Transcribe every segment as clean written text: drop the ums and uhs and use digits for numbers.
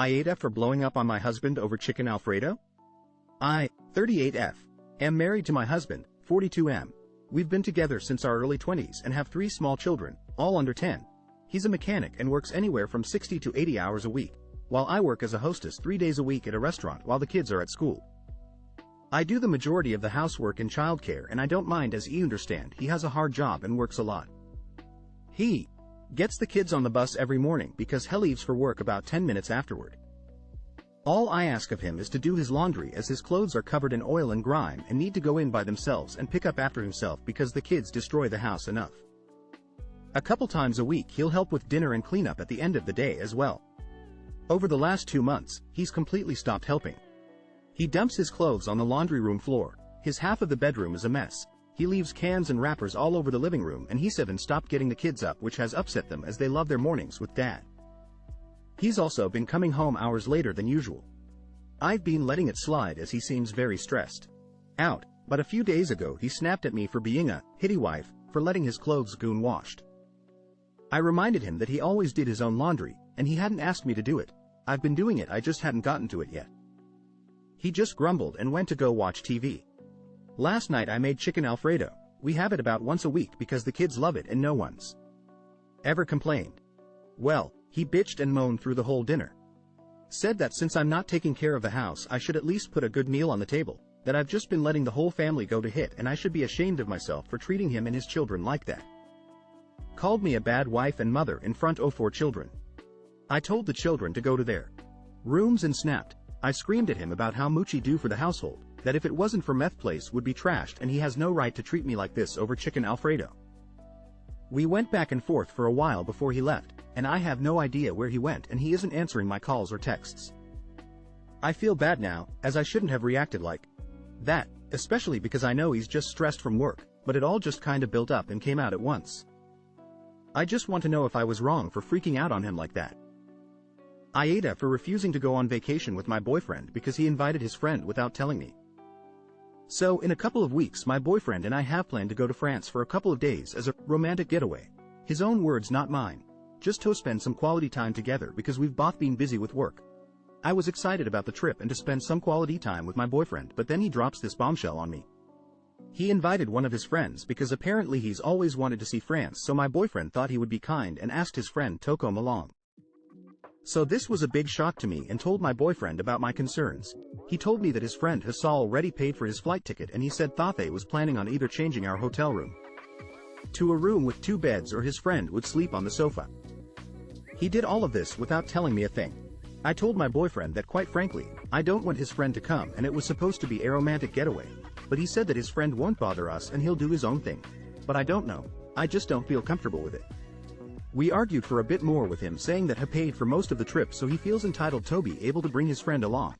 AITA for blowing up on my husband over chicken alfredo? I, 38F, am married to my husband, 42M. We've been together since our early 20s and have 3 small children, all under 10. He's a mechanic and works anywhere from 60 to 80 hours a week, while I work as a hostess 3 days a week at a restaurant while the kids are at school. I do the majority of the housework and childcare, and I don't mind, as you understand he has a hard job and works a lot. He gets the kids on the bus every morning because he leaves for work about 10 minutes afterward. All I ask of him is to do his laundry, as his clothes are covered in oil and grime and need to go in by themselves and pick up after himself because the kids destroy the house enough. A couple times a week he'll help with dinner and cleanup at the end of the day as well. Over the last 2 months, he's completely stopped helping. He dumps his clothes on the laundry room floor. His half of the bedroom is a mess. He leaves cans and wrappers all over the living room, and he said stopped getting the kids up, which has upset them as they love their mornings with Dad. He's also been coming home hours later than usual. I've been letting it slide as he seems very stressed out, but a few days ago he snapped at me for being a hitty wife for letting his clothes go unwashed. I reminded him that he always did his own laundry, and he hadn't asked me to do it. I've been doing it, I just hadn't gotten to it yet. He just grumbled and went to go watch TV. Last night I made chicken alfredo. We have it about once a week because the kids love it and no one's ever complained. Well, he bitched and moaned through the whole dinner. Said that since I'm not taking care of the house I should at least put a good meal on the table, that I've just been letting the whole family go to hit and I should be ashamed of myself for treating him and his children like that. Called me a bad wife and mother in front of 4 children. I told the children to go to their rooms and snapped. I screamed at him about how much he do for the household, that if it wasn't for meth place would be trashed and he has no right to treat me like this over chicken alfredo. We went back and forth for a while before he left, and I have no idea where he went and he isn't answering my calls or texts. I feel bad now, as I shouldn't have reacted like that, especially because I know he's just stressed from work, but it all just kinda built up and came out at once. I just want to know if I was wrong for freaking out on him like that. AITA for refusing to go on vacation with my boyfriend because he invited his friend without telling me. So in a couple of weeks my boyfriend and I have planned to go to France for a couple of days as a romantic getaway. His own words, not mine. Just to spend some quality time together because we've both been busy with work. I was excited about the trip and to spend some quality time with my boyfriend, but then he drops this bombshell on me. He invited one of his friends because apparently he's always wanted to see France, so my boyfriend thought he would be kind and asked his friend to come along. So this was a big shock to me and told my boyfriend about my concerns. He told me that his friend Hassan already paid for his flight ticket and he said Thathay was planning on either changing our hotel room to a room with 2 beds or his friend would sleep on the sofa. He did all of this without telling me a thing. I told my boyfriend that quite frankly, I don't want his friend to come and it was supposed to be a romantic getaway, but he said that his friend won't bother us and he'll do his own thing. But I don't know, I just don't feel comfortable with it. We argued for a bit more with him saying that he paid for most of the trip so he feels entitled to be able to bring his friend along.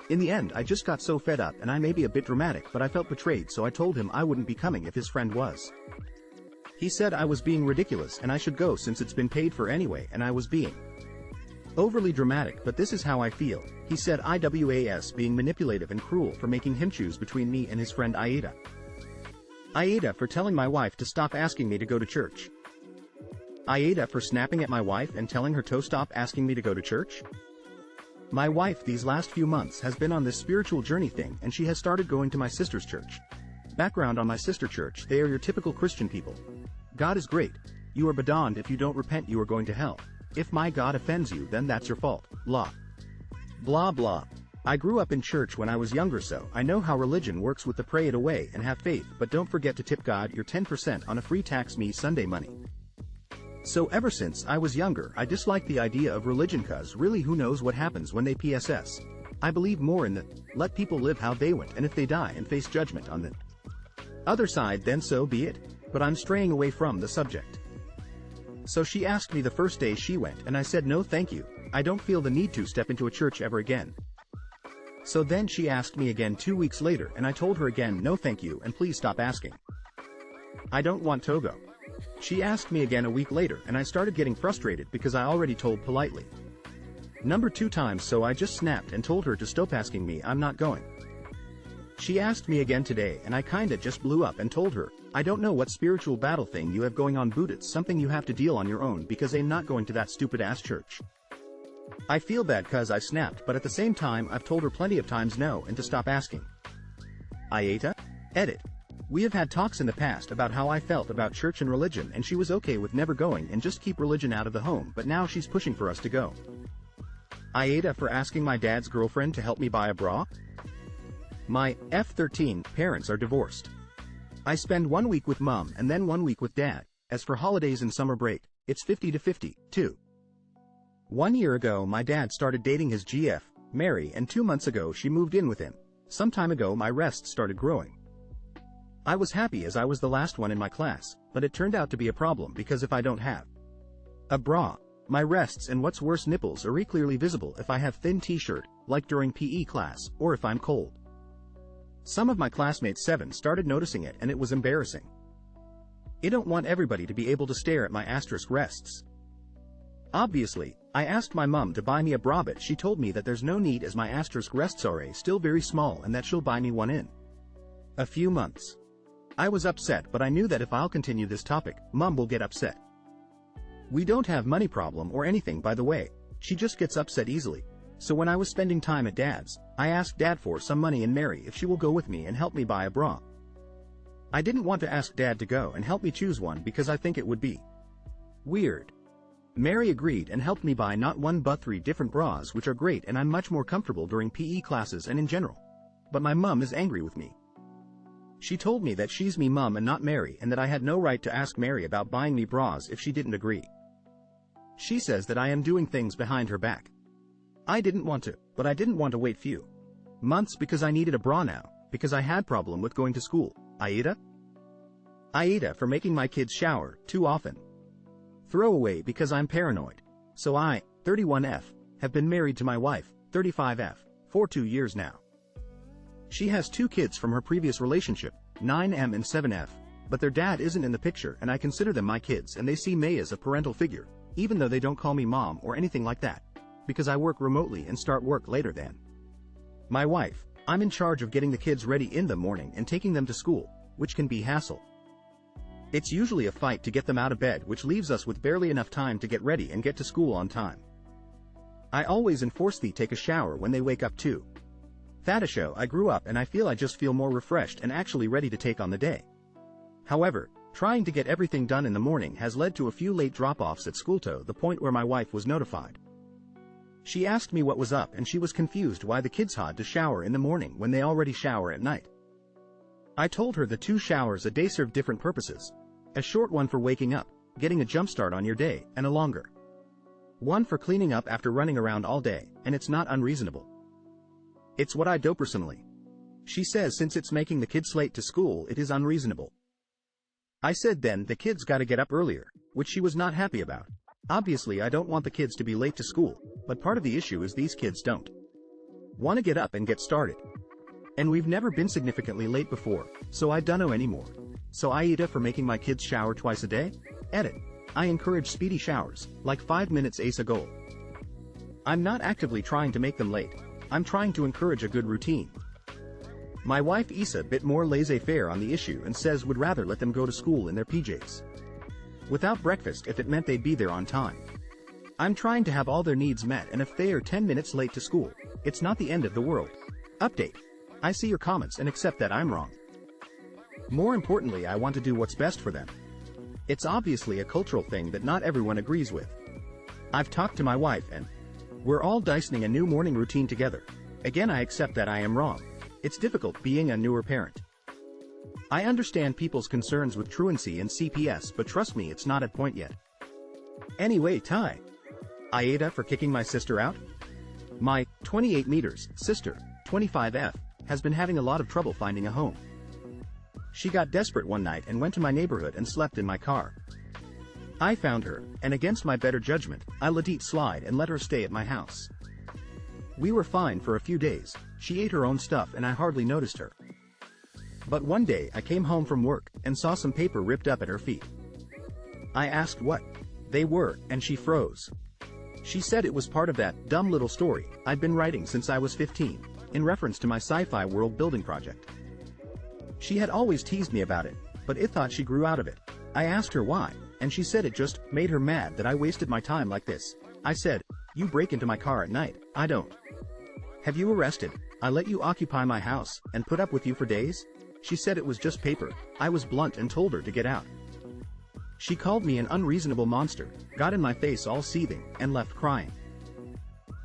In the end I just got so fed up and I may be a bit dramatic but I felt betrayed, so I told him I wouldn't be coming if his friend was. He said I was being ridiculous and I should go since it's been paid for anyway and I was being overly dramatic, but this is how I feel. He said I was being manipulative and cruel for making him choose between me and his friend AITA. AITA for telling my wife to stop asking me to go to church. AITA for snapping at my wife and telling her to stop asking me to go to church? My wife these last few months has been on this spiritual journey thing and she has started going to my sister's church. Background on my sister church: they are your typical Christian people. God is great. You are badoned if you don't repent you are going to hell. If my God offends you then that's your fault. Blah. Blah blah. I grew up in church when I was younger, so I know how religion works with the pray it away and have faith, but don't forget to tip God your 10% on a free tax me Sunday money. So ever since I was younger I dislike the idea of religion cause really who knows what happens when they PSS. I believe more in the let people live how they want, and if they die and face judgment on the other side then so be it, but I'm straying away from the subject. So she asked me the first day she went and I said no thank you, I don't feel the need to step into a church ever again. So then she asked me again 2 weeks later and I told her again no thank you and please stop asking. I don't want to go. She asked me again a week later and I started getting frustrated because I already told politely. Number 2 times, so I just snapped and told her to stop asking me I'm not going. She asked me again today and I kinda just blew up and told her, I don't know what spiritual battle thing you have going on, but it's something you have to deal on your own because I'm not going to that stupid ass church. I feel bad cause I snapped, but at the same time I've told her plenty of times no and to stop asking. AITA? Edit. We have had talks in the past about how I felt about church and religion, and she was okay with never going and just keep religion out of the home, but now she's pushing for us to go. AITA for asking my dad's girlfriend to help me buy a bra? My F13 parents are divorced. I spend 1 week with mom and then 1 week with dad. As for holidays and summer break, it's 50-50, too. 1 year ago my dad started dating his GF, Mary, and 2 months ago she moved in with him. Some time ago my breasts started growing. I was happy as I was the last one in my class, but it turned out to be a problem because if I don't have a bra, my breasts and what's worse nipples are clearly visible if I have thin t-shirt, like during PE class, or if I'm cold. Some of my classmates 7 started noticing it and it was embarrassing. I don't want everybody to be able to stare at my asterisk breasts. Obviously, I asked my mom to buy me a bra, but she told me that there's no need as my asterisk breasts are still very small and that she'll buy me one in a few months. I was upset, but I knew that if I'll continue this topic, mom will get upset. We don't have money problem or anything, by the way, she just gets upset easily. So when I was spending time at dad's, I asked dad for some money and Mary if she will go with me and help me buy a bra. I didn't want to ask dad to go and help me choose one because I think it would be weird. Mary agreed and helped me buy not one but 3 different bras, which are great and I'm much more comfortable during PE classes and in general. But my mom is angry with me. She told me that she's me mom and not Mary, and that I had no right to ask Mary about buying me bras if she didn't agree. She says that I am doing things behind her back. I didn't want to, but I didn't want to wait few months because I needed a bra now, because I had problem with going to school. AITA? AITA for making my kids shower too often. Throwaway because I'm paranoid. So I, 31F, have been married to my wife, 35F, for 2 years now. She has 2 kids from her previous relationship, 9M and 7F, but their dad isn't in the picture and I consider them my kids and they see me as a parental figure, even though they don't call me mom or anything like that, because I work remotely and start work later than my wife. I'm in charge of getting the kids ready in the morning and taking them to school, which can be hassle. It's usually a fight to get them out of bed, which leaves us with barely enough time to get ready and get to school on time. I always enforce they take a shower when they wake up too. That'ashow I grew up and I just feel more refreshed and actually ready to take on the day. However, trying to get everything done in the morning has led to a few late drop-offs at school to the point where my wife was notified. She asked me what was up and she was confused why the kids had to shower in the morning when they already shower at night. I told her the 2 showers a day serve different purposes. A short one for waking up, getting a jump start on your day, and a longer one for cleaning up after running around all day, and it's not unreasonable. It's what I do personally. She says since it's making the kids late to school it is unreasonable. I said then the kids gotta get up earlier, which she was not happy about. Obviously I don't want the kids to be late to school, but part of the issue is these kids don't want to get up and get started. And we've never been significantly late before, so I don't know anymore. So AITA for making my kids shower twice a day? Edit. I encourage speedy showers, like 5 minutes ace a goal. I'm not actively trying to make them late. I'm trying to encourage a good routine. My wife is a bit more laissez-faire on the issue and says would rather let them go to school in their PJs without breakfast if it meant they'd be there on time. I'm trying to have all their needs met, and if they are 10 minutes late to school, it's not the end of the world. Update. I see your comments and accept that I'm wrong. More importantly, I want to do what's best for them. It's obviously a cultural thing that not everyone agrees with. I've talked to my wife and we're all dicing a new morning routine together. Again, I accept that I am wrong. It's difficult being a newer parent. I understand people's concerns with truancy and CPS, but trust me, it's not at point yet. Anyway, Ty. AITA for kicking my sister out? My 28 meters sister, 25F, has been having a lot of trouble finding a home. She got desperate one night and went to my neighborhood and slept in my car. I found her, and against my better judgment, I let it slide and let her stay at my house. We were fine for a few days. She ate her own stuff and I hardly noticed her. But one day I came home from work and saw some paper ripped up at her feet. I asked what they were, and she froze. She said it was part of that dumb little story I'd been writing since I was 15, in reference to my sci-fi world building project. She had always teased me about it, but I thought she grew out of it. I asked her why, and she said it just made her mad that I wasted my time like this. I said, You break into my car at night, I don't. Have you arrested? I let you occupy my house, and put up with you for days? She said it was just paper. I was blunt and told her to get out. She called me an unreasonable monster, got in my face all seething, and left crying.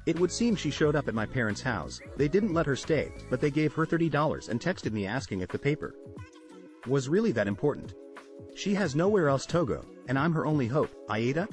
It would seem she showed up at my parents' house. They didn't let her stay, but they gave her $30 and texted me asking if the paper was really that important. She has nowhere else to go, and I'm her only hope. AITA?